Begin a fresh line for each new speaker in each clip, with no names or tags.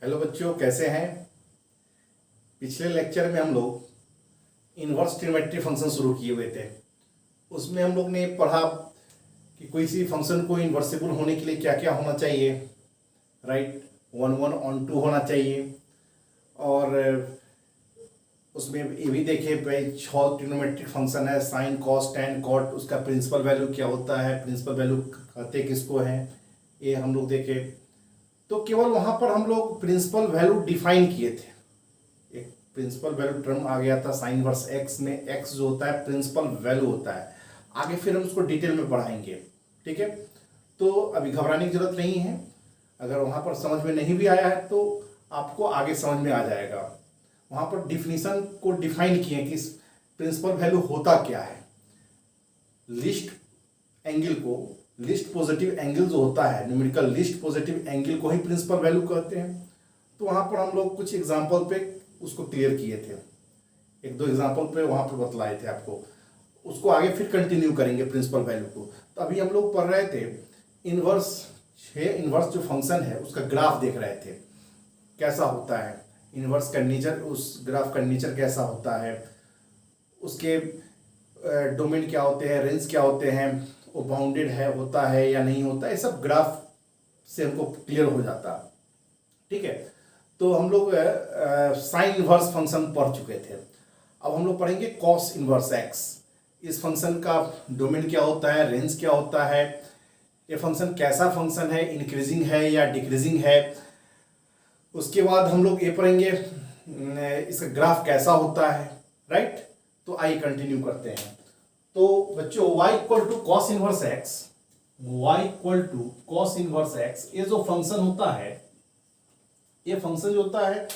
Hello बच्चों, कैसे हैं। पिछले लेक्चर में हम लोग इन्वर्स ट्रिग्नोमेट्री फंक्शन शुरू किए हुए थे। उसमें हम लोग ने पढ़ा कि कोई सी फंक्शन को इन्वर्सिबल होने के लिए क्या क्या होना चाहिए। राइट, 1 1 ऑन 2 होना चाहिए। और उसमें ये भी देखे भाई 6 ट्रिग्नोमेट्रिक फंक्शन है, साइन कॉस टैन कॉट, उसका प्रिंसिपल वैल्यू क्या होता है, प्रिंसिपल वैल्यू कहते किसको हैं, ये हम लोग देखे। तो केवल वहां पर हम लोग प्रिंसिपल वैल्यू डिफाइन किए थे। एक प्रिंसिपल वैल्यू टर्म आ गया था साइन वर्स एक्स में। एक्स जो होता है प्रिंसिपल वैल्यू होता है। आगे फिर हम उसको डिटेल में पढ़ाएंगे, ठीक है। तो अभी घबराने की जरूरत नहीं है। अगर वहां पर समझ में नहीं भी आया है तो आपको आगे समझ में आ जाएगा। वहां पर डिफिनीशन को डिफाइन किए कि प्रिंसिपल वैल्यू होता क्या है। लिस्ट एंगल को, लिस्ट पॉजिटिव एंगल जो होता है, न्यूमेरिकल लिस्ट पॉजिटिव एंगल को ही प्रिंसिपल वैल्यू कहते हैं। तो वहां पर हम लोग कुछ एग्जांपल पे उसको क्लियर किए थे, एक दो एग्जांपल पे वहां पर बतलाए थे आपको। उसको आगे फिर कंटिन्यू करेंगे प्रिंसिपल वैल्यू को। तो अभी हम लोग पढ़ रहे थे इनवर्स, 6 इनवर्स जो फंक्शन है उसका ग्राफ देख रहे थे कैसा होता है। इनवर्स का नेचर, उस ग्राफ का नेचर कैसा होता है, उसके डोमेन क्या होते हैं, रेंज क्या होते हैं, वो बाउंडेड है, होता है या नहीं होता है, ये सब ग्राफ से हमको क्लियर हो जाता, ठीक है। तो हम लोग साइन इनवर्स फंक्शन पढ़ चुके थे। अब हम लोग पढ़ेंगे कॉस इनवर्स एक्स। इस फंक्शन का डोमेन क्या होता है, रेंज क्या होता है, ये फंक्शन कैसा फंक्शन है, इंक्रीजिंग है या डिक्रीजिंग है। उसके बाद हम लोग ये पढ़ेंगे इसका ग्राफ कैसा होता है। राइट, तो आइए कंटिन्यू करते हैं। तो बच्चों y equal to cos inverse x, y equal to cos inverse x, ये जो फंक्शन होता है, ये फंक्शन जो होता है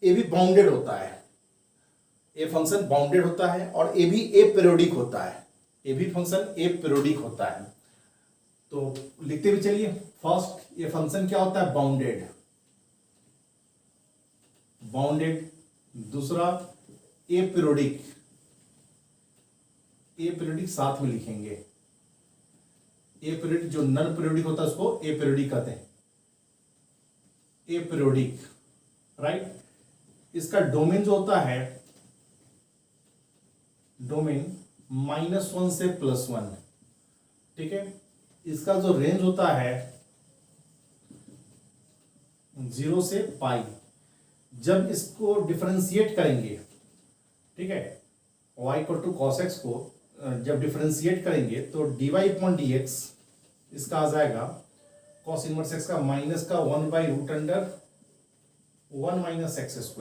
ये भी बाउंडेड होता है। ये फंक्शन बाउंडेड होता है और ये भी एपीरियोडिक होता है। ये भी फंक्शन एपीरियोडिक होता है। तो लिखते भी चलिए। फर्स्ट, ये फंक्शन क्या होता है, बाउंडेड, बाउंडेड। दूसरा एपीरियोडिक, एपीरियोडिक साथ में लिखेंगे। एपीरियोडिक जो नॉन पीरियोडिक होता है उसको एपीरियोडिक कहते हैं, एपीरियोडिक। राइट, इसका डोमेन जो होता है, डोमेन -1 से +1, ठीक है। इसका जो रेंज होता है 0 से पाई। जब इसको डिफरेंशिएट करेंगे, ठीक है, y equal to cos x को जब डिफरेंशिएट करेंगे तो dy/dx इसका आ जाएगा कॉस इनवर्स एक्स का माइनस का 1/√1 - x²।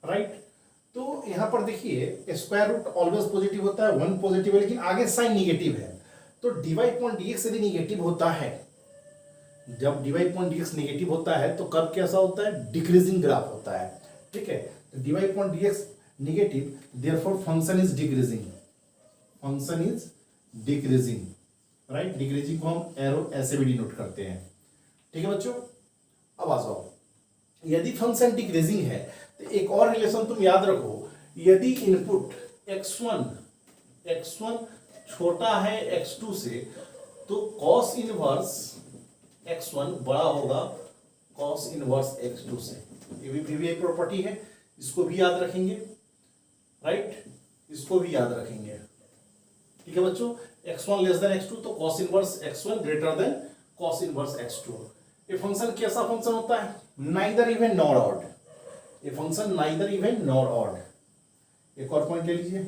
राइट, तो यहां पर देखिए स्क्वायर रूट ऑलवेज पॉजिटिव होता है, 1 पॉजिटिव है, लेकिन आगे साइन निगेटिव है। तो dy/dx यदि निगेटिव होता है, जब dy/dx निगेटिव होता है तो कर्व कैसा होता है, डिक्रीजिंग ग्राफ होता है, ठीक है। तो dy/dx negative, therefore function is decreasing, function is decreasing. Right, decreasing को हम एरो ऐसे भी डिनोट करते हैं, ठीक है बच्चों। अब आ जाओ, यदि फंक्शन डिक्रीजिंग है तो एक और रिलेशन तुम याद रखो। यदि इनपुट x1 छोटा है x2 से तो cos इनवर्स x1 बड़ा होगा cos इनवर्स x2 से। ये भी एक प्रॉपर्टी है, इसको भी याद रखेंगे। राइट, इसको भी याद रखेंगे, ठीक है बच्चों। x1 लेस देन x2 तो cos inverse x1 greater than cos inverse x2। ये फंक्शन कैसा फंक्शन होता है, नाइदर इवन नॉर ऑड। ये function neither even nor odd. एक और पॉइंट ले लीजिए,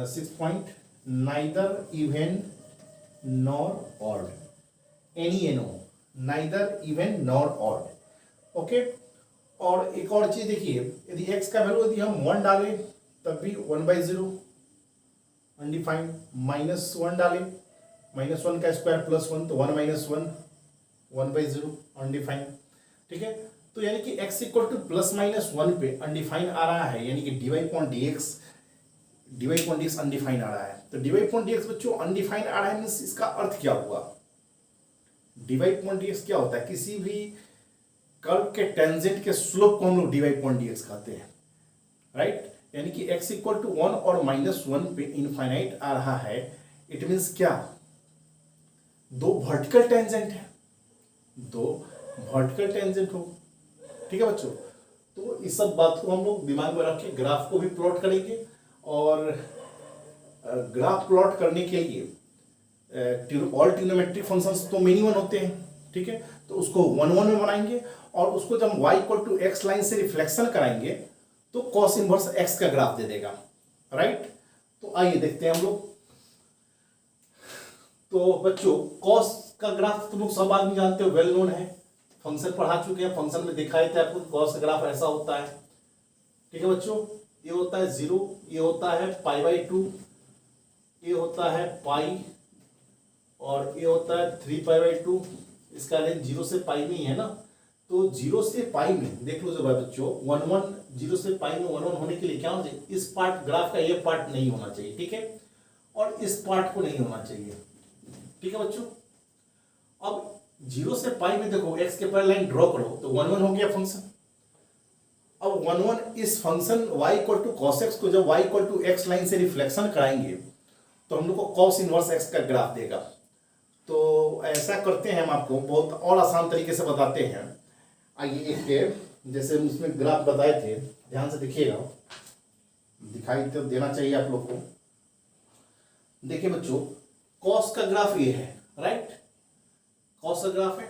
6 point, neither even nor odd, NENO, neither even nor odd. Okay, और एक और चीज देखिए, यदि x का वैल्यू यदि हम 1 डालें तब भी 1/0 अनडिफाइंड, -1 डालें, -1 का स्क्वायर +1 तो 1 - 1 1/0 अनडिफाइंड, ठीक है। तो यानी कि x इक्वल टू +-1 पे अनडिफाइंड आ रहा है, यानी कि dy/dx अनडिफाइंड आ रहा है। तो dy/dx बच्चों अनडिफाइंड आ रहा है, मींस इसका अर्थ क्या हुआ, dy/dx क्या होता है, किसी भी कर्व के टेंजेंट के स्लोप को हम लोग dy/dx कहते हैं। राइट, यानी कि x इक्वल टू 1 और -1 पे इनफाइनाइट आ रहा है। इट मींस क्या, दो वर्टिकल टेंजेंट है, दो वर्टिकल टेंजेंट हो। ठीक है बच्चों, तो इस सब बात को हम लोग दिमाग में रख के ग्राफ को भी प्लॉट करेंगे। और ग्राफ प्लॉट करने के लिए ऑल ट्रिग्नोमेट्रिक फंक्शंस तो मिनिमम होते हैं। ठीक है, तो उसको 1 1 में बनाएंगे और उसको जब y equal to x line से रिफ्लेक्शन कराएंगे तो कॉस इनवर्स x का ग्राफ दे देगा। राइट, तो आइए देखते हैं हम लोग। तो बच्चों कॉस का ग्राफ तुम लोग सब आदमी जानते हो, वेल नोन है, फंक्शन पढ़ा चुके हैं, फंक्शन में दिखाए थे आपको कॉस का ग्राफ ऐसा होता है। ठीक है बच्चों, ये होता है 0, ये होता है π/2, ये होता है पाई, और ये होता है 3π/2। इसका रेंज 0 से पाई में ही है ना, तो 0 से पाई में देख लो जब बच्चों 1 1, 0 से पाई में 1 1 होने के लिए क्या होना चाहिए, इस पार्ट ग्राफ का ये पार्ट नहीं होना चाहिए। ठीक है, और इस पार्ट को नहीं होना चाहिए। ठीक है बच्चों, अब 0 से पाई में देखो एक्स के पैरेलल लाइन ड्रॉ करो तो 1 1 हो गया फंक्शन। अब 1 1 इस function y equal to cos x को जब y equal to x line से रिफ्लेक्शन कराएंगे तो हम लोग को कॉस इनवर्स एक्स का ग्राफ देगा। तो ऐसा करते हैं, हम आपको बहुत और आसान तरीके से बताते हैं। आइए एक जैसे उसमें ग्राफ बताए थे, ध्यान से देखिएगा, दिखाई तो देना चाहिए आप लोग को। देखिए बच्चों, कॉस का ग्राफ ये है, राइट, कॉस का ग्राफ है।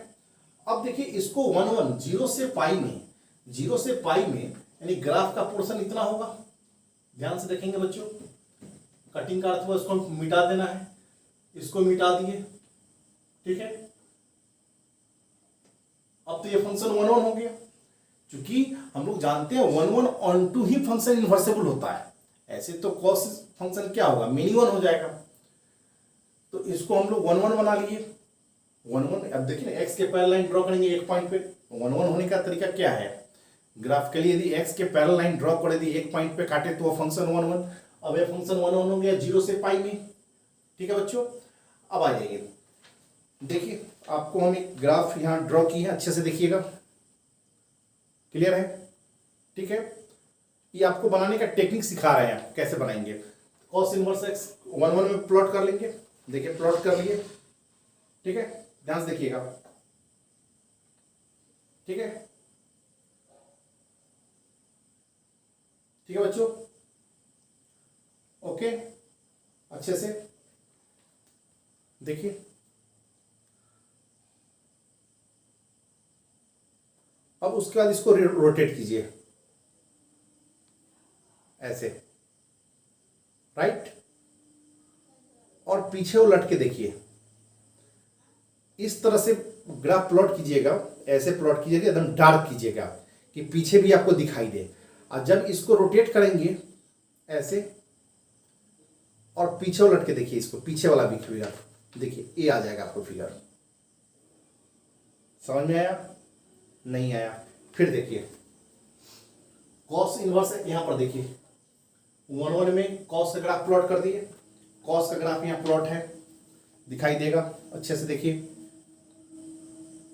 अब देखिए इसको 1 1 0 से पाई में, 0 से पाई में यानी ग्राफ का पोर्शन इतना होगा। ध्यान से देखेंगे बच्चों, कटिंग का अर्थ हुआ इसको मिटा देना है, इसको मिटा दिए। ठीक है, अब तो ये फंक्शन 1 1 हो गया, क्योंकि हम लोग जानते हैं 1 1 ऑन टू ही फंक्शन इन्वर्सेबल होता है। ऐसे तो कॉस फंक्शन क्या होगा, मिनी 1 हो जाएगा। तो इसको हम लोग 1 1 बना लिए, 1 1। अब देखिए ना, एक्स के पैरेलल लाइन ड्रॉ करेंगे एक पॉइंट पे। 1 1 होने का तरीका क्या है, ग्राफ के लिए यदि एक्स के पैरेलल लाइन ड्रॉ कर दी एक पॉइंट पे काटे तो वो फंक्शन 1 1। अब ये फंक्शन 1 1 हो गया 0 से पाई में। ठीक है बच्चों, अब आ जाइए, देखिए आपको हम एक ग्राफ यहाँ ड्रॉ की है, अच्छे से देखिएगा, क्लियर है। ठीक है, ये आपको बनाने का टेक्निक सिखा रहे हैं, कैसे बनाएंगे। कॉस इनवर्स एक्स 1 1 में प्लॉट कर लेंगे। देखिए प्लॉट कर लिए। ठीक है, ध्यान से देखिएगा। ठीक है, ठीक है बच्चों, ओके, अच्छे से देखिए। अब उसके बाद इसको रोटेट कीजिए ऐसे, राइट, और पीछे उलट के देखिए। इस तरह से ग्राफ प्लॉट कीजिएगा, ऐसे प्लॉट कीजिएगा, एकदम डार्क कीजिएगा कि पीछे भी आपको दिखाई दे। और जब इसको रोटेट करेंगे ऐसे और पीछे उलट के देखिए, इसको पीछे वाला भी फिगर देखिए, ये आ जाएगा आपको फिगर। समझ में आया, नहीं आया? फिर देखिए कॉस इनवर्स यहां पर देखिए, 1 1 में कॉस का ग्राफ प्लॉट कर दिए। कॉस का ग्राफ यहां प्लॉट है, दिखाई देगा, अच्छे से देखिए।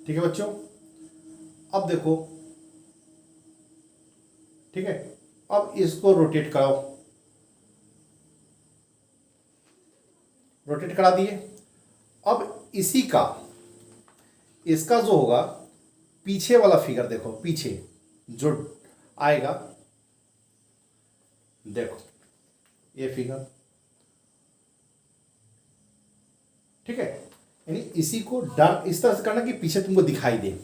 ठीक है बच्चों, अब देखो, ठीक है, अब इसको रोटेट कराओ, रोटेट करा दिए। अब इसी का, इसका जो होगा पीछे वाला फिगर देखो, पीछे जो आएगा, देखो ये फिगर। ठीक है, यानी इसी को डार्क इस तरह से करना कि पीछे तुमको दिखाई दे,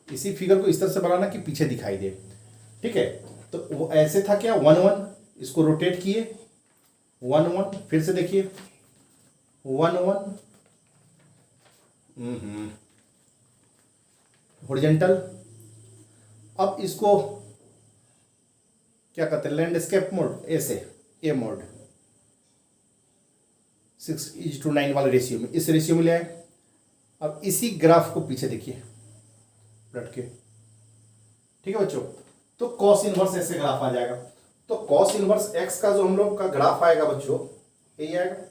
इसी फिगर को इस तरह से बनाना कि पीछे दिखाई दे। ठीक है, तो वो ऐसे था क्या, 1 1, इसको रोटेट किए 1 1, फिर से देखिए 1 1, हॉरिजॉन्टल। अब इसको क्या कहते हैं, लैंडस्केप मोड, ऐसे ए मोड 6:9 वाले रेशियो में, इस रेशियो में ले आए। अब इसी ग्राफ को पीछे देखिए पलट के। ठीक है बच्चों, तो कॉस इनवर्स ऐसे ग्राफ आ जाएगा। तो कॉस इनवर्स एक्स का जो हम लोग का ग्राफ आएगा बच्चों, यही आएगा।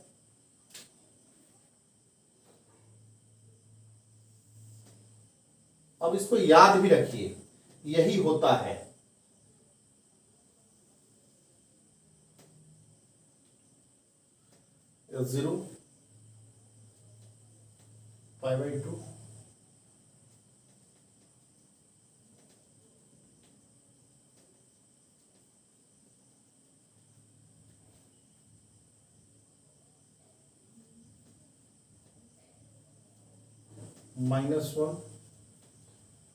अब इसको याद भी रखिए, यही होता है। L0 π/2 -1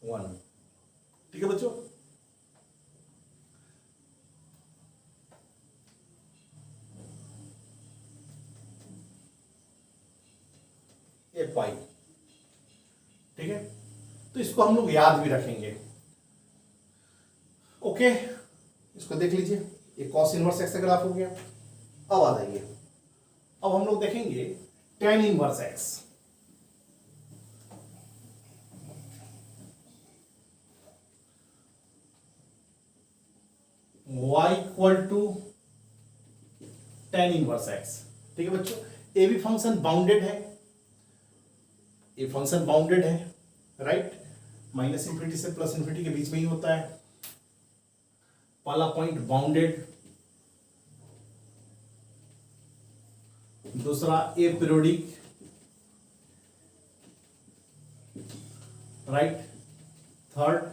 1। ठीक है बच्चों, ये पाई। ठीक है, तो इसको हम लोग याद भी रखेंगे। ओके, इसको देख लीजिए, ये कॉस इनवर्स एक्स का ग्राफ हो गया। अब आ जाइए, अब हम लोग देखेंगे tan inverse x. y equal to tan inverse x. ठीक है बच्चों, ए भी फंक्शन बाउंडेड है, ये फंक्शन बाउंडेड है, राइट, माइनस इंफिनिटी से प्लस इंफिनिटी के बीच में ही होता है। पहला पॉइंट बाउंडेड, दूसरा ए पीरियोडिक, राइट, थर्ड,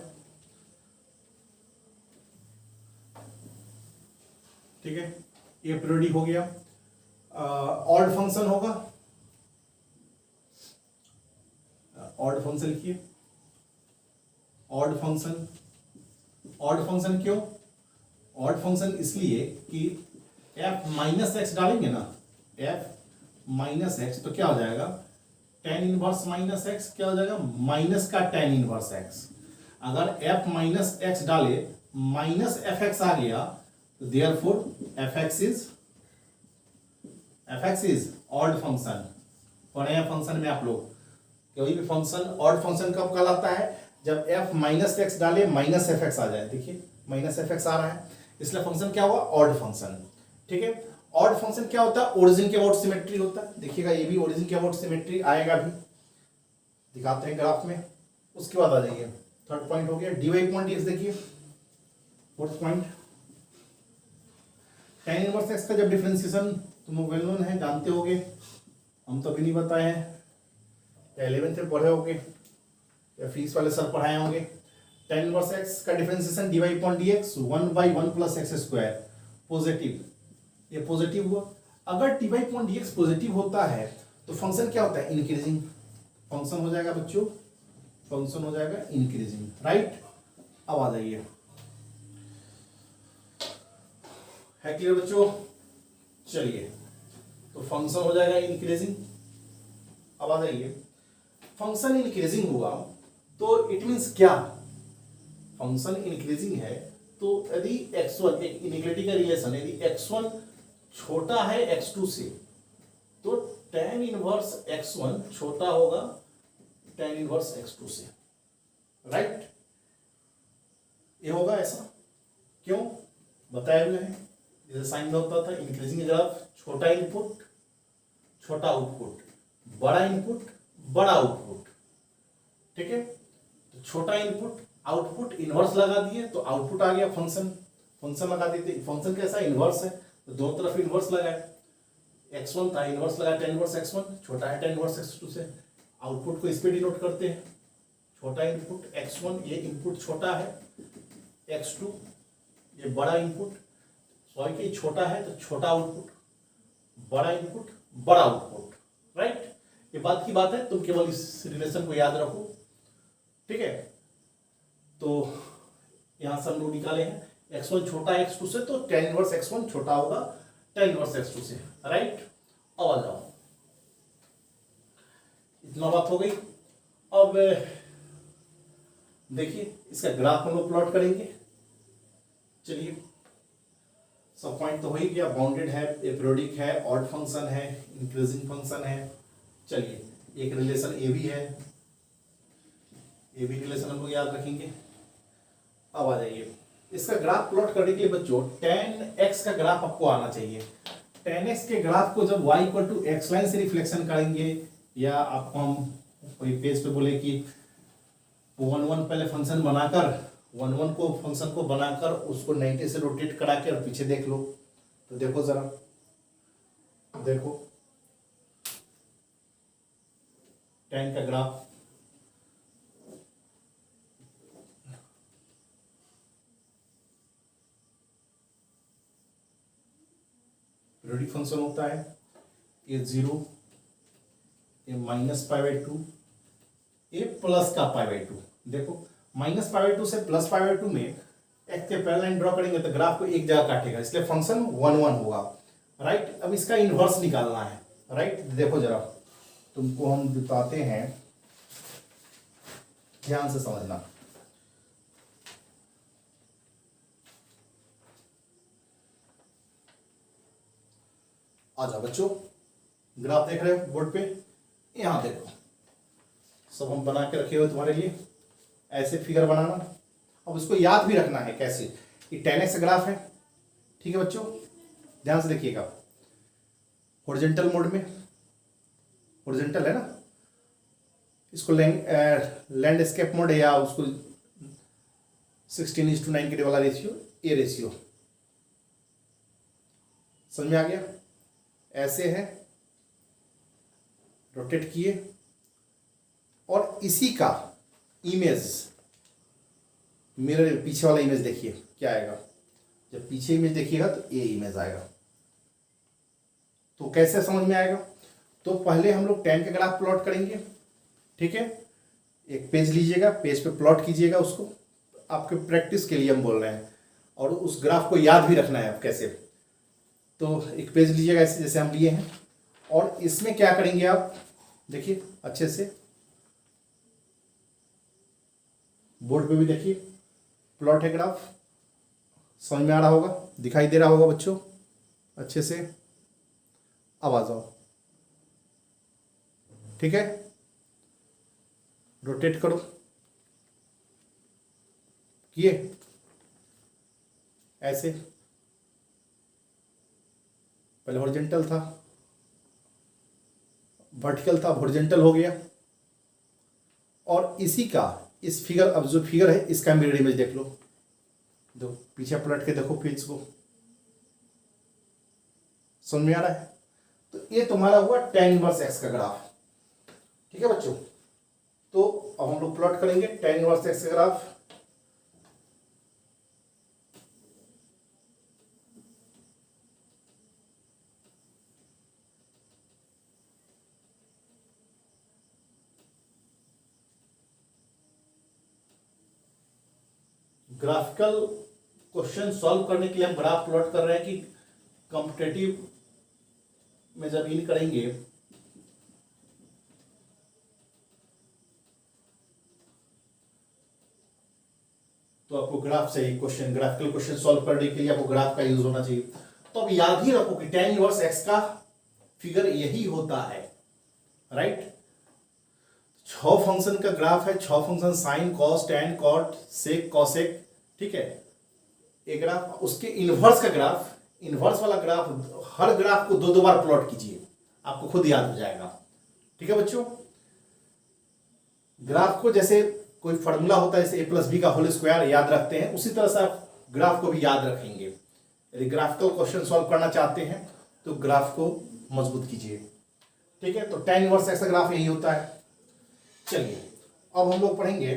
ठीक है, ए पीरियोडिक हो गया। ऑड फंक्शन होगा, ऑड फंक्शन लिखिए, ऑड फंक्शन। ऑड फंक्शन क्यों? ऑड फंक्शन इसलिए कि f माइनस एक्स डालेंगे ना, f माइनस एक्स, तो क्या हो जाएगा, tan इनवर्स माइनस एक्स क्या हो जाएगा, माइनस का tan इनवर्स एक्स। अगर f माइनस एक्स डाले माइनस एफ एक्स आ गया, तो therefore fx is odd function. पढ़े हैं फंक्शन में आप लोग, कोई भी फंक्शन ऑड फंक्शन कब कहलाता है, जब f माइनस एक्स डाले माइनस एफ एक्स आ जाए। देखिए माइनस एफ एक्स आ रहा है, इसलिए फंक्शन क्या हुआ, ऑड फंक्शन। ठीक है, ऑड फंक्शन क्या होता है, ओरिजिन के अबाउट सिमेट्री होता है। देखिएगा ये भी ओरिजिन के अबाउट सिमेट्री आएगा भी, दिखाते हैं ग्राफ में। उसके बाद आ जाइए, थर्ड पॉइंट हो गया dy अपॉन dx। देखिए fourth point, tan inverse x का जब डिफरेंशिएशन तुम वेल नोन है, जानते होगे, हम तो अभी नहीं बताए हैं, या 11th में पढ़े होगे या फीस वाले सर पढ़ाए होंगे। tan इनवर्स एक्स का differentiation dy upon dx 1/1 plus x square, positive, ये पॉजिटिव हुआ। अगर dy अपॉन dx पॉजिटिव होता है तो फंक्शन क्या होता है, इंक्रीजिंग फंक्शन हो जाएगा बच्चों, फंक्शन हो जाएगा इंक्रीजिंग, राइट। अब आ जाइए, है क्लियर बच्चों? चलिए, तो फंक्शन हो जाएगा इंक्रीजिंग। अब आ जाइए, फंक्शन इंक्रीजिंग हुआ तो इट मींस क्या, फंक्शन इंक्रीजिंग है तो यदि x1, एक इनइक्वालिटी का रिलेशन, यदि x1 छोटा है x2 से, तो tan इनवर्स x1 छोटा होगा tan इनवर्स x2 से, राइट। ये होगा ऐसा, क्यों बताए हुए हैं, जैसे साइन में होता था इंक्रीजिंग ग्राफ, छोटा इनपुट छोटा आउटपुट, बड़ा इनपुट बड़ा आउटपुट। ठीक है, तो छोटा इनपुट आउटपुट इनवर्स लगा दिए तो आउटपुट आ गया फंक्शन, फंक्शन लगा देते, फंक्शन कैसा इनवर्स है तो दोनों तरफ इनवर्स लगाए, x1 था इनवर्स लगाया tan इनवर्स x1, छोटा है tan इनवर्स x2 से। आउटपुट को इस पे डिनोट करते हैं, छोटा इनपुट x1, ये इनपुट छोटा है, x2 ये बड़ा इनपुट, सॉरी कि छोटा है तो छोटा आउटपुट, बड़ा इनपुट बड़ा आउटपुट, राइट। ये बात की बात है, तुम केवल इस रिलेशन को याद रखो। ठीक है, तो यहां से हम लोग निकाले हैं x1 छोटा है x2 से, तो tan इनवर्स x1 छोटा होगा tan इनवर्स x2 से, राइट। अब आ जाओ, इतना बात हो गई। अब देखिए इसका ग्राफ हम लोग प्लॉट करेंगे। चलिए, सब पॉइंट तो हो ही गया, बाउंडेड है, एपीरियोडिक है, ऑड फंक्शन है, इंक्रीजिंग फंक्शन है। चलिए, एक रिलेशन ए भी है, ए भी रिलेशन हम लोग याद रखेंगे। अब आ जाइए, इसका ग्राफ प्लॉट करने के लिए बच्चों tan x का ग्राफ आपको आना चाहिए। tan x के ग्राफ को जब y equal to x line से रिफ्लेक्शन करेंगे, या आपको हम कोई पेज पे बोले कि 1 पहले फंक्शन बनाकर 1 को फंक्शन को बनाकर उसको 90 से रोटेट करा के और पीछे देख लो, तो देखो जरा, देखो tan का ग्राफ, पीरियोडिक फंक्शन होता है, ये 0, ये -π/2, ए प्लस का पाई बाई टू। देखो माइनस पाई बाई टू से प्लस पाई बाई टू में एक्स के पैरेलल लाइन ड्रॉ करेंगे तो ग्राफ को एक जगह काटेगा, इसलिए फंक्शन 1 1 होगा। राइट, अब इसका इन्वर्स निकालना है। राइट, देखो जरा तुमको हम बताते हैं, ध्यान से समझना। आ जाओ बच्चों, ग्राफ देख रहे हो बोर्ड पे, यहां देखो सब हम बना के रखे हुए तुम्हारे लिए, ऐसे फिगर बनाना। अब इसको याद भी रखना है कैसे, ये 10x ग्राफ है, ठीक है बच्चों, ध्यान से देखिएगा। हॉरिजॉन्टल मोड में, हॉरिजॉन्टल है ना, इसको लैंडस्केप मोड है, या उसको 16:9 के वाला रेशियो, ए रेशियो समझ में आ गया। ऐसे है, रोटेट किए, और इसी का इमेज मिरर पीछे वाला इमेज देखिए क्या आएगा। जब पीछे इमेज देखिएगा तो ये इमेज आएगा। तो कैसे समझ में आएगा, तो पहले हम लोग tan का ग्राफ प्लॉट करेंगे, ठीक है। एक पेज लीजिएगा, पेज पे प्लॉट कीजिएगा उसको, आपके प्रैक्टिस के लिए हम बोल रहे हैं, और उस ग्राफ को याद भी रखना है आप कैसे। तो एक पेज लीजिएगा ऐसे जैसे हम लिए हैं, और इसमें क्या करेंगे आप देखिए अच्छे से, बोर्ड पे भी देखिए प्लॉट है ग्राफ, समझ में आ रहा होगा, दिखाई दे रहा होगा बच्चों अच्छे से। अब आ जाओ, ठीक है, रोटेट करो, किए ऐसे, पहले हॉरिजॉन्टल था, वर्टिकल था, हॉरिजॉन्टल हो गया। और इसी का इस फिगर, अब जो फिगर है इसका मिरर इमेज देख लो, दो पीछे पलट के देखो पेज को, समझ में आ रहा है। तो ये तुम्हारा हुआ tan इनवर्स x का ग्राफ, ठीक है बच्चों। तो अब हम लोग प्लॉट करेंगे tan इनवर्स x का ग्राफ। ग्राफिकल क्वेश्चन सॉल्व करने के लिए हम ग्राफ प्लॉट कर रहे हैं कि कॉम्पिटेटिव में जब इन करेंगे तो आपको ग्राफ चाहिए, क्वेश्चन ग्राफिकल क्वेश्चन सॉल्व करने के लिए आपको ग्राफ का यूज होना चाहिए। तो अब याद ही रखो कि tan इनवर्स x का फिगर यही होता है। राइट, 6 फंक्शन का ग्राफ है, 6 function sine, cos, tan, cot, sec, cosec, ठीक है। एक ग्राफ, उसके इनवर्स का ग्राफ, इनवर्स वाला ग्राफ, हर ग्राफ को 2 बार प्लॉट कीजिए, आपको खुद याद हो जाएगा, ठीक है बच्चों। ग्राफ को जैसे कोई फॉर्मूला होता है, जैसे a + b का होल स्क्वायर याद रखते हैं, उसी तरह से आप ग्राफ को भी याद रखेंगे। यदि ग्राफिकल क्वेश्चन सॉल्व करना चाहते हैं तो ग्राफ को मजबूत कीजिए, ठीक है। तो tan इनवर्स x का ग्राफ यही होता है। चलिए अब हम लोग पढ़ेंगे,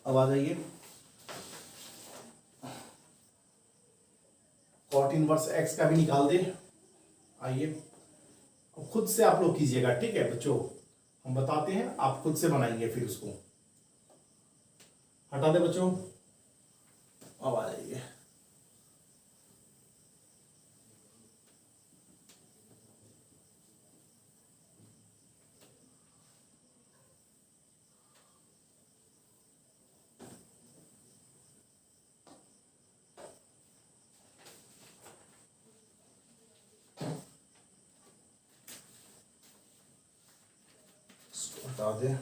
अब आ जाइए, cot इनवर्स x का भी निकाल दे, आइए अब खुद से आप लोग कीजिएगा, ठीक है बच्चों, हम बताते हैं, आप खुद से बनाएंगे, फिर उसको हटा दे बच्चों। अब आ जाइए, हटा दे।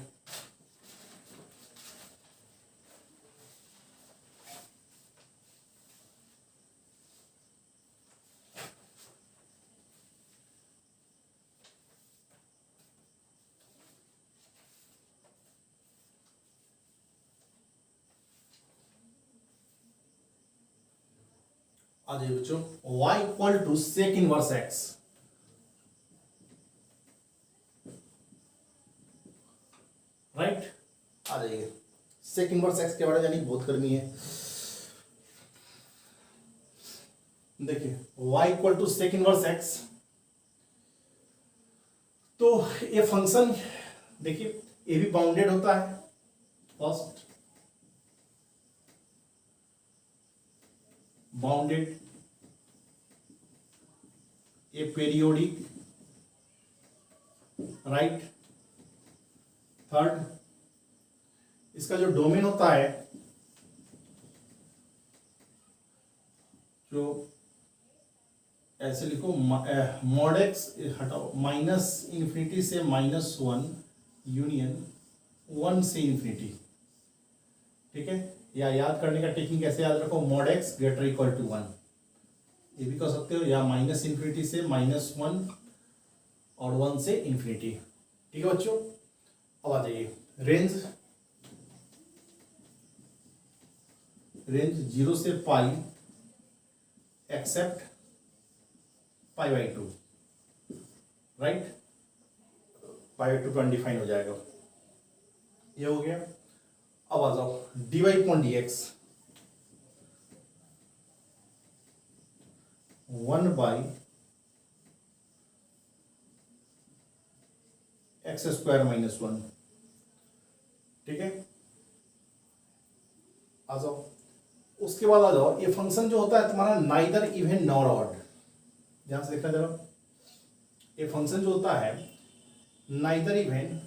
आ जाइए बच्चों, y = sec inverse x, right. आ जाइए, सेक इनवर्स x के बारे में जानिए, बहुत गर्मी है। देखिए y = sec इनवर्स x, तो ये फंक्शन देखिए ए भी बाउंडेड होता है, फर्स्ट बाउंडेड, ए पेरियोडिक, राइट। थर्ड, इसका जो डोमेन होता है, जो ऐसे लिखो मॉड एक्स, हटाओ, माइनस इन्फिनिटी से -1 यूनियन 1 से इन्फिनिटी, ठीक है। या याद करने का टेक्निक ऐसे याद रखो, mod x greater equal to 1, ये भी कर सकते हो, या माइनस इन्फिनिटी से -1 और 1 से इन्फिनिटी, ठीक है बच्चों। अब आ जाइए रेंज, रेंज 0 से पाई एक्सेप्ट π/2, राइट, π/2 पर अनडिफाइन हो जाएगा, ये हो गया। अब आ जाओ dy/dx 1/x² - 1, ठीक है। आ जाओ, उसके बाद आ जाओ, ये फंक्शन जो होता है तुम्हारा नाइदर इवन नॉर ऑड, ध्यान से देखना जरा, ये फंक्शन जो होता है नाइदर इवन,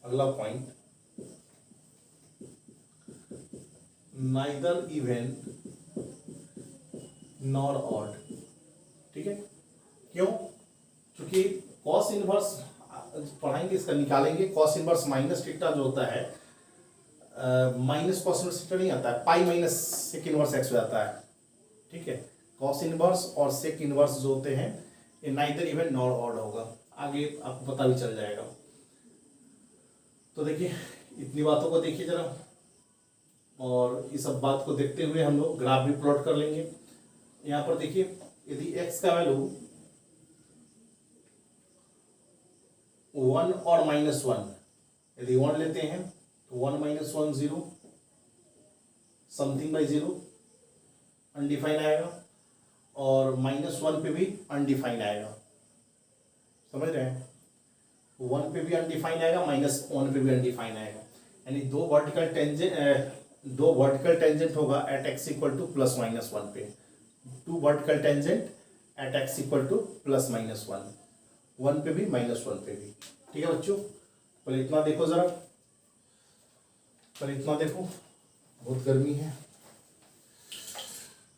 अगला point, neither even nor odd, ठीक है। क्यों? क्योंकि कॉस इनवर्स पढ़ाएंगे, इसका निकालेंगे, कॉस इनवर्स माइनस थीटा जो होता है, माइनस कॉस इनवर्स थीटा नहीं आता है, pi minus sec inverse x हो जाता है, ठीक है। कॉस इनवर्स और सेक इनवर्स जो होते हैं ये नाइदर इवन नॉर ऑड होगा, आगे आपको पता भी चल जाएगा। तो देखिए इतनी बातों को देखिए जरा, और इस सब बात को देखते हुए हम लोग ग्राफ भी प्लॉट कर लेंगे। यहाँ पर देखिए, यदि x का वैल्यू 1 और -1, यदि 1 लेते हैं तो 1 - 1 0, समथिंग बाई 0 अनडिफाइन आएगा, और -1 पे भी अनडिफाइन आएगा, समझ रहे हैं। 1 पे भी अनडिफाइन आएगा, -1 पे भी अनडिफाइन आएगा, यानी दो वर्टिकल टेंजेंट होगा एट x इक्वल टू +-1 पे, 2 vertical tangent at x equal to +-1, 1 पे भी -1 पे भी, ठीक है बच्चों। पहले इतना देखो जरा, पहले इतना देखो, बहुत गर्मी है,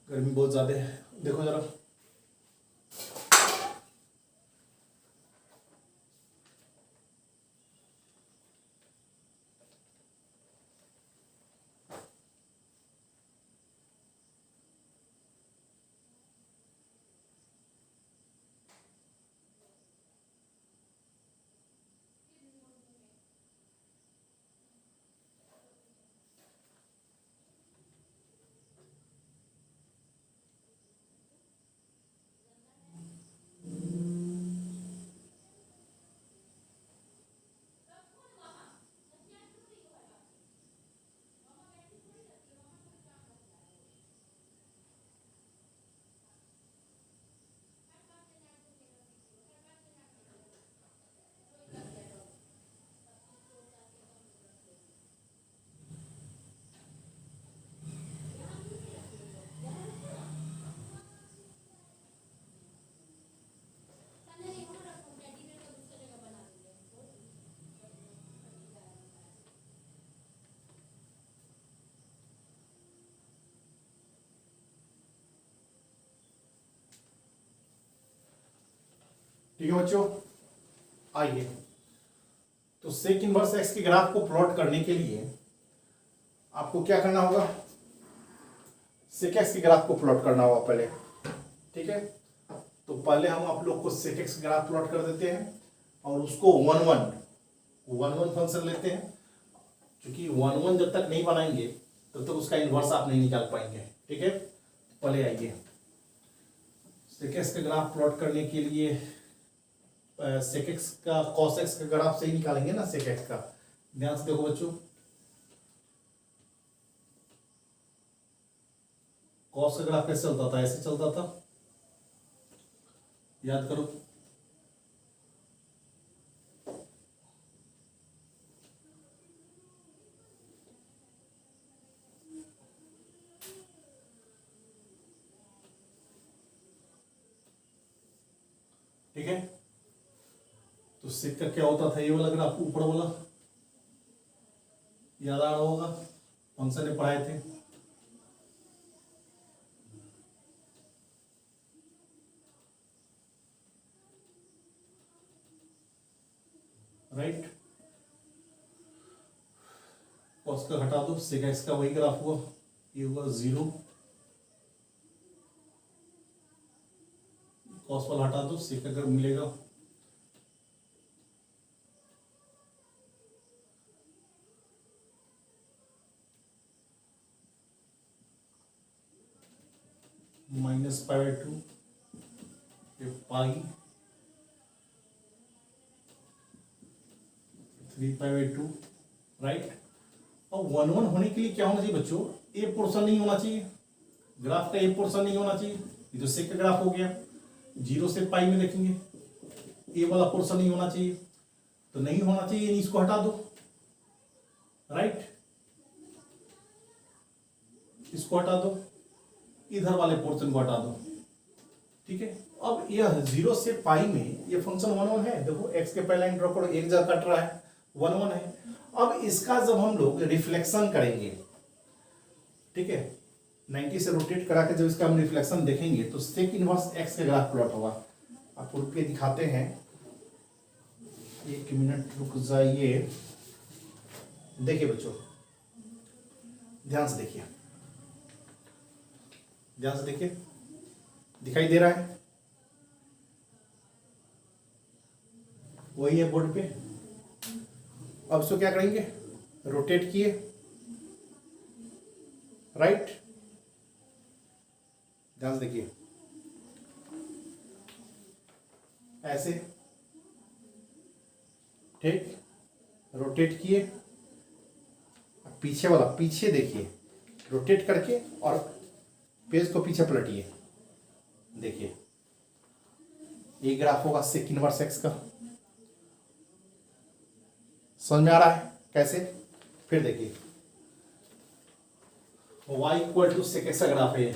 गर्मी बहुत ज़्यादा है, देखो जरा। ठीक है बच्चों, आइए, तो सेक इनवर्स एक्स के ग्राफ को प्लॉट करने के लिए आपको क्या करना होगा, सेक एक्स के ग्राफ को प्लॉट करना होगा पहले, ठीक है। तो पहले हम आप लोग को सेक एक्स का ग्राफ प्लॉट कर देते हैं, और उसको 1 1 फंक्शन लेते हैं, क्योंकि 1 1 जब तक नहीं बनाएंगे तब तक उसका इनवर्स आप नहीं निकाल पाएंगे, ठीक है। पहले आइए, सेक एक्स का ग्राफ प्लॉट करने के लिए सेक एक्स का कॉस एक्स का ग्राफ से ही निकालेंगे ना, सेक एक्स का। ध्यान से देखो बच्चों, कॉस का ग्राफ कैसे चलता था, ऐसे चलता था, याद करो, ठीक है। तो सेक का क्या होता था, ये वाला ग्राफ ऊपर वाला, याद आ रहा होगा, फंक्शन ने पढ़ाए थे। राइट, कॉस का हटा दो, सेक एक्स का वही ग्राफ हुआ, ये हुआ 0, कॉस वाला हटा दो, सेक अगर मिलेगा -π/2 पाई 3π/2, राइट। और 1 होने के लिए क्या होना चाहिए बच्चों, ए पोर्शन नहीं होना चाहिए, ग्राफ का ए पोर्शन नहीं होना चाहिए। ये तो सेक का ग्राफ हो गया, 0 से पाई में देखेंगे, ए वाला पोर्शन नहीं होना चाहिए, तो नहीं होना चाहिए, इसको हटा दो, राइट, इसको हटा दो, इधर वाले पोर्शन को हटा दो, ठीक है। अब यह 0 से पाई में ये फंक्शन 1 है, देखो एक्स के पहले लाइन ड्रॉ करो, एक जगह कट रहा है, 1 है। अब इसका जब हम लोग रिफ्लेक्शन करेंगे, ठीक है, 90 से रोटेट करा के जब इसका हम रिफ्लेक्शन देखेंगे तो सेक इनवर्स एक्स का ग्राफ प्लॉट होगा। आपको रुक के दिखाते हैं, 1 मिनट रुक जाइए। देखिए बच्चों, ध्यान से देखिए, ध्यान से देखिए, दिखाई दे रहा है, वही है बोर्ड पे। अब इसको क्या करेंगे, रोटेट किए, राइट, ध्यान से देखिए, ऐसे, ठीक, रोटेट किए, पीछे वाला, पीछे देखिए, रोटेट करके और पेज को पीछे पलटिए, देखिए ये ग्राफ होगा सेक इनवर्स एक्स का। समझ में आ रहा है कैसे? फिर देखिए, y equal to sec x का ग्राफ है,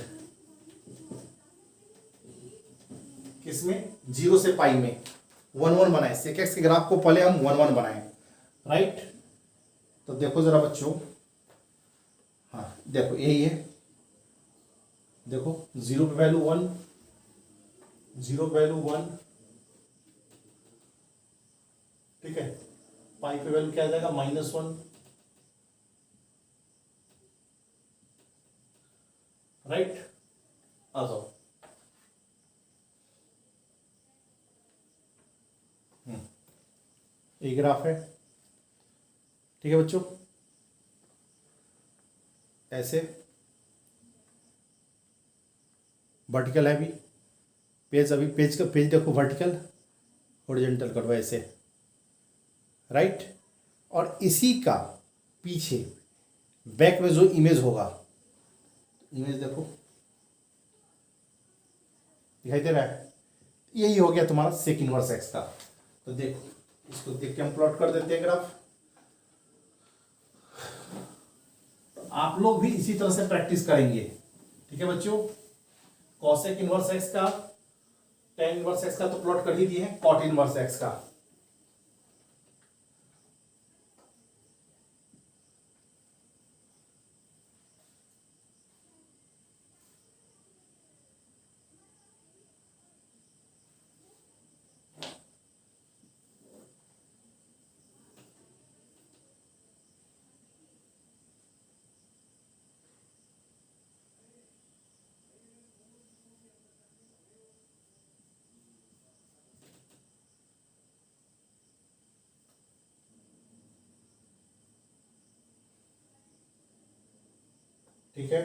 किसमें, 0 से पाई में 1 बनाए, सेक एक्स के ग्राफ को पहले हम 1 बनाए, राइट। तो देखो जरा बच्चों, हाँ देखो यही है, देखो 0 पे वैल्यू 1, 0 पे वैल्यू 1, ठीक है, पाई पे वैल्यू क्या आ जाएगा, -1, राइट। आ जाओ, ये ग्राफ है, ठीक है बच्चों, ऐसे वर्टिकल है, अभी पेज का पेज देखो, वर्टिकल हॉरिजॉन्टल करो ऐसे, राइट। और इसी का पीछे बैक में जो इमेज होगा, इमेज देखो, दिखाई दे रहा है, यही हो गया तुम्हारा सेक इनवर्स एक्स का। तो देखो, इसको देख के हम प्लॉट कर देते हैं ग्राफ। तो आप लोग भी इसी तरह से प्रैक्टिस करेंगे, ठीक है बच्चों। कॉसेक इनवर्स एक्स का, टेन इनवर्स एक्स का तो प्लॉट कर ही दिए हैं, कॉट इनवर्स एक्स का। ठीक है,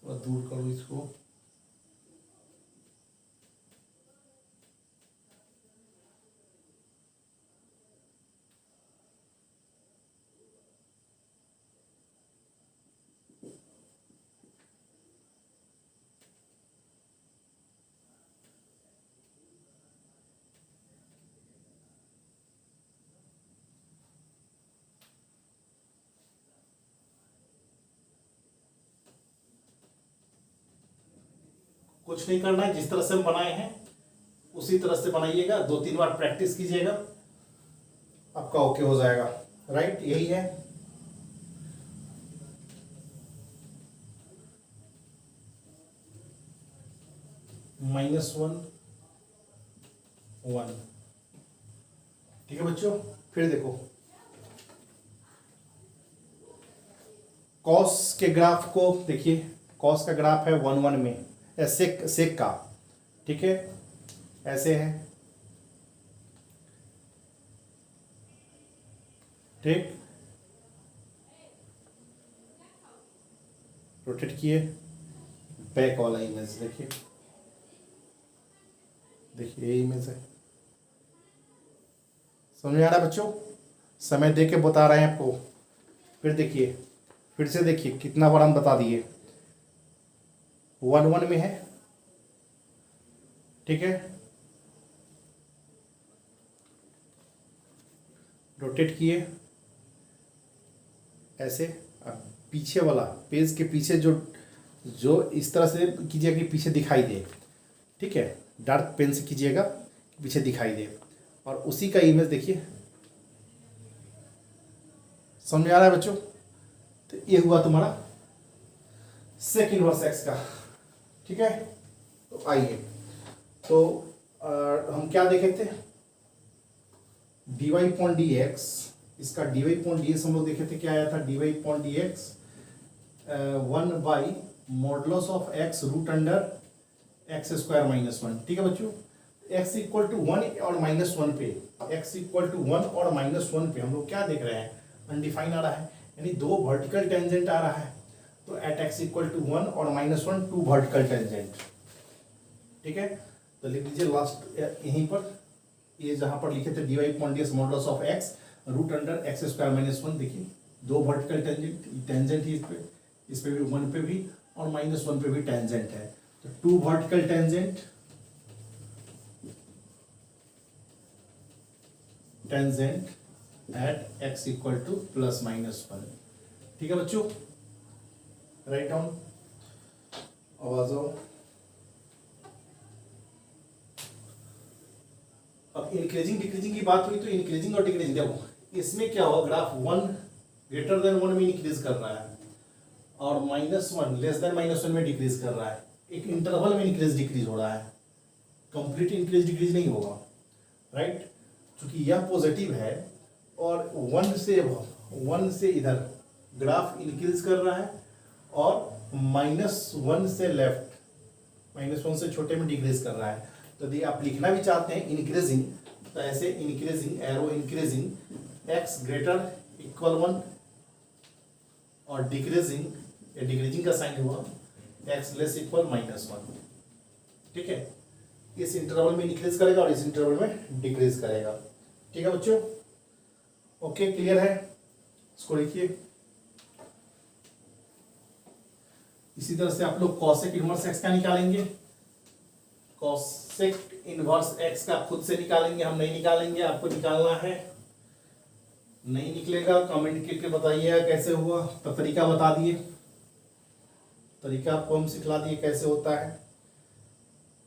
थोड़ा दूर करो इसको। कुछ नहीं करना है, जिस तरह से हम बनाए हैं उसी तरह से बनाइएगा, 2-3 बार प्रैक्टिस कीजिएगा, आपका ओके हो जाएगा। राइट, यही है। -1 1। ठीक है बच्चों, फिर देखो कॉस के ग्राफ को देखिए। कॉस का ग्राफ है 1-1 में, सेक का, ठीक है, ऐसे है, ठीक, रोटेट किए, बैक वाला इमेज देखिए, देखिए ये इमेज है। समझ में आ रहा है बच्चों? समय दे के बता रहे हैं आपको। फिर देखिए, फिर से देखिए, कितना बार हम बता दिए, 1-1 में है, ठीक है, रोटेट किए ऐसे। अब पीछे वाला पेज के पीछे जो जो इस तरह से कीजिएगा कि पीछे दिखाई दे, ठीक है, डार्क पेन से कीजिएगा पीछे दिखाई दे, और उसी का इमेज देखिए। समझ में आ रहा है बच्चों? तो ये हुआ तुम्हारा सेक इनवर्स एक्स का, ठीक है। तो आइए, तो हम क्या देखे थे, dy अपॉन डी एक्स, इसका dy अपॉन डी एक्स हम लोग देखे थे, क्या आया था, dy upon D x 1 modulus of x root under x square -1। ठीक है बच्चों, x इक्वल टू 1 और -1 पे, x इक्वल टू 1 और -1 पे हम लोग क्या देख रहे हैं, अनडिफाइन आ रहा है, यानी 2 वर्टिकल टेंजेंट आ रहा है। तो एट x इक्वल टू 1 और -1 2 वर्टिकल टेंजेंट, ठीक है। तो लिख लीजिए लास्ट यहीं पर, ये जहां पर लिखे थे dy upon D x modulus of x root under x square -1, देखिए 2 वर्टिकल टेंजेंट ही इस पे भी 1 पे भी और -1 पे भी टेंजेंट है। तो 2 vertical tangent at x equal to +-1। ठीक है बच्चों, राइट डाउन, आवाज आओ। अब इंक्रीजिंग डिक्रीजिंग की बात हुई, तो इंक्रीजिंग और डिक्रीजिंग देखो, इसमें क्या होगा, ग्राफ 1 ग्रेटर देन 1 में इंक्रीज कर रहा है और -1 लेस देन -1 में डिक्रीज कर रहा है, एक इंटरवल में इंक्रीज डिक्रीज हो रहा है, कंप्लीट इंक्रीज डिक्रीज नहीं होगा, राइट। क्योंकि यह पॉजिटिव है और 1 से इधर ग्राफ इंक्रीज कर रहा है और -1 से लेफ्ट, -1 से छोटे में डिक्रीज कर रहा है। तो यदि आप लिखना भी चाहते हैं इंक्रीजिंग, तो ऐसे increasing, arrow increasing x greater equal 1 और डिक्रीजिंग, ये डिक्रीजिंग का साइन हुआ, x लेस इक्वल -1, ठीक है। इस इंटरवल में इंक्रीज करेगा और इस इंटरवल में डिक्रीज करेगा। ठीक है बच्चों, ओके, क्लियर है? इसको लिखिए। इसी तरह से आप लोग कॉसेक इनवर्स एक्स का निकालेंगे, कॉसेक इनवर्स एक्स का खुद से निकालेंगे, हम नहीं निकालेंगे, आपको निकालना है। नहीं निकलेगा कमेंट करके बताइएगा कैसे हुआ, तो तरीका बता दिए, तरीका आपको हम सिखला दिए कैसे होता है,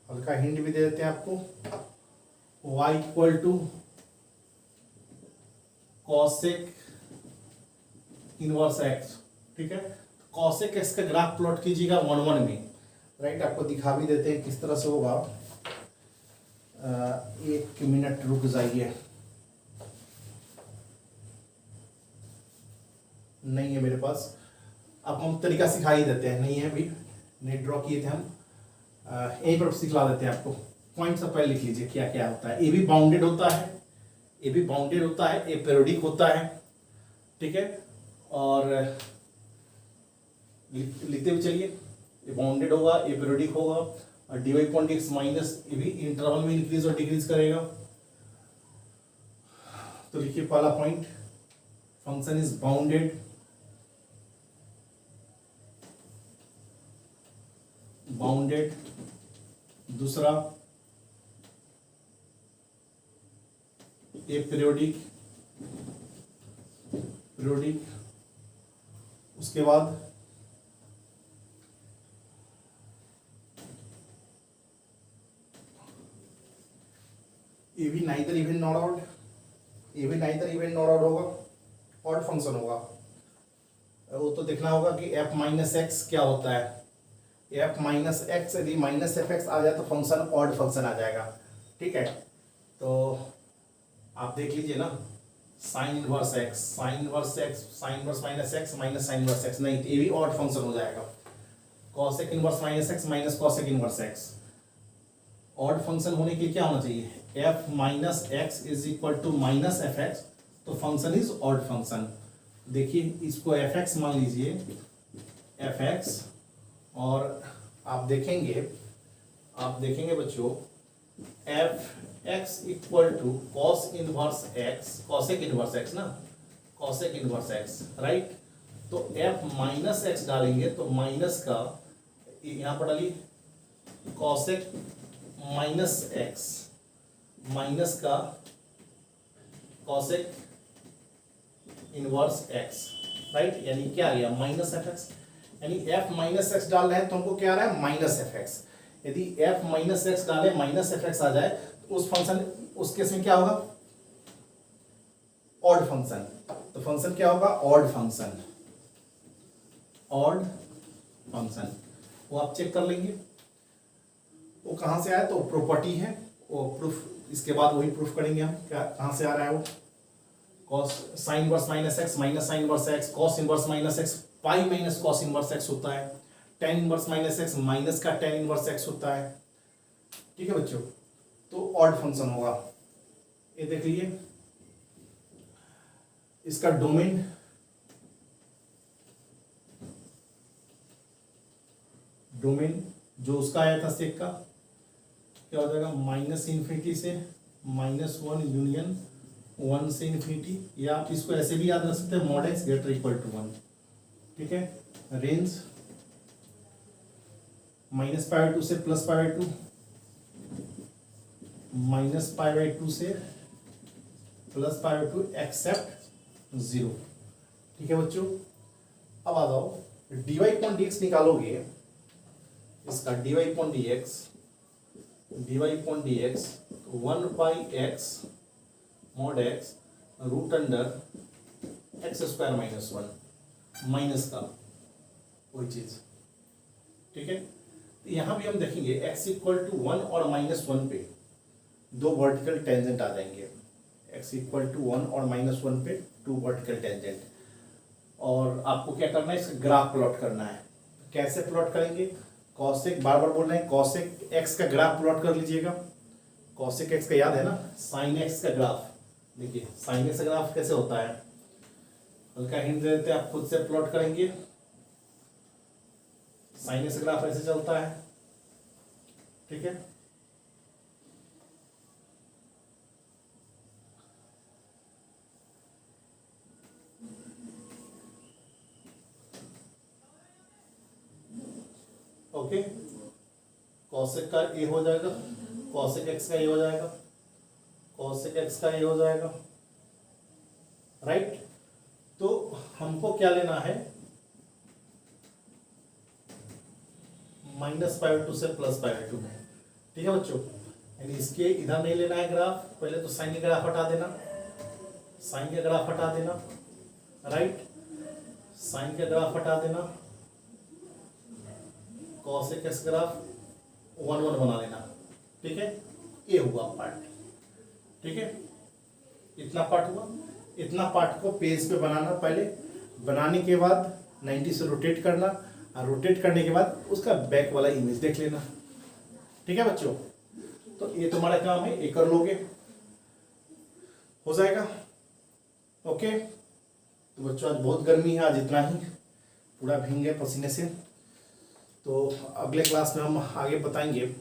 हल्का हिंट भी दे देते हैं आपको। y equal to cosec inverse x, ठीक है। कॉसेक एक्स का ग्राफ प्लॉट कीजिएगा 1-1 में, राइट। आपको दिखा भी देते हैं किस तरह से होगा, 1 मिनट रुक जाइए, नहीं है मेरे पास, अब हम तरीका सिखा ही देते हैं, नहीं है अभी, नहीं ड्रॉ किए थे हम, यहीं पर सिखला देते हैं आपको। पॉइंट सब पहले लिख लीजिए क्या क्या होता है। ए भी बाउंडेड होता है, ए भी बाउंडेड होता है, ए पेरियोडिक होता है, ठीक है। और लिखते भी चलिए, ए बाउंडेड होगा, ए पेरियोडिक होगा, और dy अपॉन dx माइनस, ये भी इंटरवल में इंक्रीज और डिक्रीज करेगा। तो लिखिए पहला point, function is bounded, bounded. दूसरा ए पीरियोडिक, पीरियोडिक। उसके बाद ए भी नाइदर इवन नॉट ऑड, ए भी नाइदर इवन नॉट ऑड होगा, ऑड फंक्शन होगा। वो तो देखना होगा कि एफ माइनस एक्स क्या होता है। एफ माइनस एक्स यदि माइनस एफ एक्स आ जाए तो फंक्शन ऑड फंक्शन आ जाएगा। ठीक है, तो आप देख लीजिए ना, sine inverse x, sine inverse x, sine inverse minus x minus sine inverse x, नहीं ये भी ऑड फंक्शन हो जाएगा। Cosec inverse minus x minus cosec inverse x, odd function होने के लिए क्या होना चाहिए, F minus x is equal to minus F x, तो फंक्शन इज ऑड फंक्शन। देखिए इसको एफ एक्स मान लीजिए, एफ एक्स, और आप देखेंगे बच्चों F x equal to cos inverse x, cosec inverse x ना, कॉसेक इनवर्स एक्स, राइट। तो एफ माइनस एक्स डालेंगे तो माइनस का यहां पर डालिए कॉसेक माइनस एक्स, माइनस का कॉसेक इनवर्स एक्स, राइट। यानी क्या आ गया माइनस एफ एक्स, यानी एफ माइनस एक्स डाल रहे हैं तो हमको क्या आ रहा है माइनस एफ एक्स। यदि एफ माइनस एक्स डाले माइनस एफ एक्स आ जाए तो उस फंक्शन, उस केस में क्या होगा, ऑड फंक्शन। तो फंक्शन क्या होगा, ऑड फंक्शन, ऑड फंक्शन। वो आप चेक कर लेंगे वो कहां से आया, तो प्रॉपर्टी है वो प्रूफ, इसके बाद वही प्रूफ करेंगे हम क्या कहां से आ रहा है वो। Cos sine inverse minus x minus sine inverse x, cos inverse minus x pi minus cos inverse x होता है, tan inverse minus x minus का टेन इनवर्स एक्स होता है। ठीक है बच्चों, तो ऑड फंक्शन होगा। ये देख लीजिए इसका डोमेन जो उसका आया था सेक का क्या हो जाएगा, माइनस इन्फिनिटी से माइनस वन यूनियन वन से इन्फिनिटी, या आप इसको ऐसे भी याद रख सकते हैं mod x greater equal to one. ठीक है, range minus pi by two से plus pi by two, minus pi by two से plus pi by two except zero. ठीक है बच्चों, अब आ जाओ dy अपॉन dx निकालोगे, इसका dy upon dx one by x mod x root under x square minus one, माइनस का कोई चीज। ठीक है, तो यहां भी हम देखेंगे x इक्वल टू वन और माइनस वन पे दो वर्टिकल टेंजेंट आ जाएंगे, x इक्वल टू वन और माइनस वन पे टू वर्टिकल टेंजेंट, और आपको क्या करना है, इसका ग्राफ प्लॉट करना है। कैसे प्लॉट करेंगे, कॉसेक, बार बार बोल रहे हैं कॉसेक एक्स का ग्राफ प्लॉट कर लीजिएगा। कॉसेक एक्स का याद है ना, साइन एक्स का ग्राफ। देखिए साइन एक्स का ग्राफ कैसे होता है, हल्का हिंट दे देते हैं, आप खुद से प्लॉट करेंगे। साइन एक्स का ग्राफ ऐसे चलता है। ठीक है, ओके, कॉसेक का ए हो जाएगा, कॉसेक एक्स का ए हो जाएगा, कॉसेक एक्स का ए हो जाएगा, राइट। तो हमको क्या लेना है, माइनस पाई बाई टू से प्लस पाई बाई टू में। ठीक है बच्चों, यानी इसके इधर नहीं लेना है ग्राफ, पहले तो साइन का ग्राफ हटा देना, साइन का ग्राफ हटा देना, राइट, साइन का ग्राफ हटा देना, cosec x graph one one बना लेना। ठीक है, ये हुआ पार्ट। ठीक है, इतना पार्ट हुआ, इतना पार्ट को पेज पे बनाना, पहले बनाने के बाद 90 से रोटेट करना, और रोटेट करने के बाद उसका बैक वाला इमेज देख लेना। ठीक है बच्चों, तो ये तुम्हारा काम है, ये कर लोगे, हो जाएगा। ओके, तो बच्चों आज बहुत गर्मी है, आज इतना ही, पूरा भीग गए पसीने से। तो अगले क्लास में हम आगे बताएंगे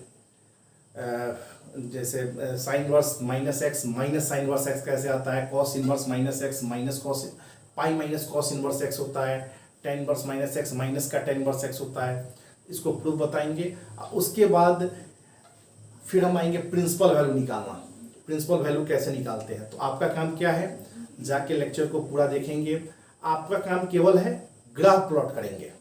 जैसे sign inverse minus x minus sine inverse x कैसे आता है, cos inverse minus x minus cos pi minus cos inverse x होता है, tan inverse minus x minus का टेन इनवर्स एक्स होता है, इसको प्रूफ बताएंगे। उसके बाद फिर हम आएंगे प्रिंसिपल वैल्यू निकालना, प्रिंसिपल वैल्यू कैसे निकालते हैं। तो आपका काम क्या है, जाके लेक्चर को पूरा देखेंगे, आपका काम केवल है ग्राफ प्लॉट करेंगे।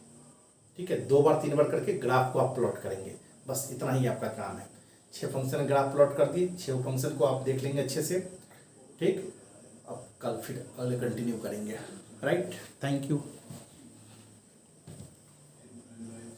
ठीक है, 2 बार 3 बार करके ग्राफ को आप प्लॉट करेंगे, बस इतना ही आपका काम है। 6 फंक्शन ग्राफ प्लॉट कर दिए, 6 फंक्शन को आप देख लेंगे अच्छे से। ठीक, अब कल फिर अगले कंटिन्यू करेंगे। Right, thank you.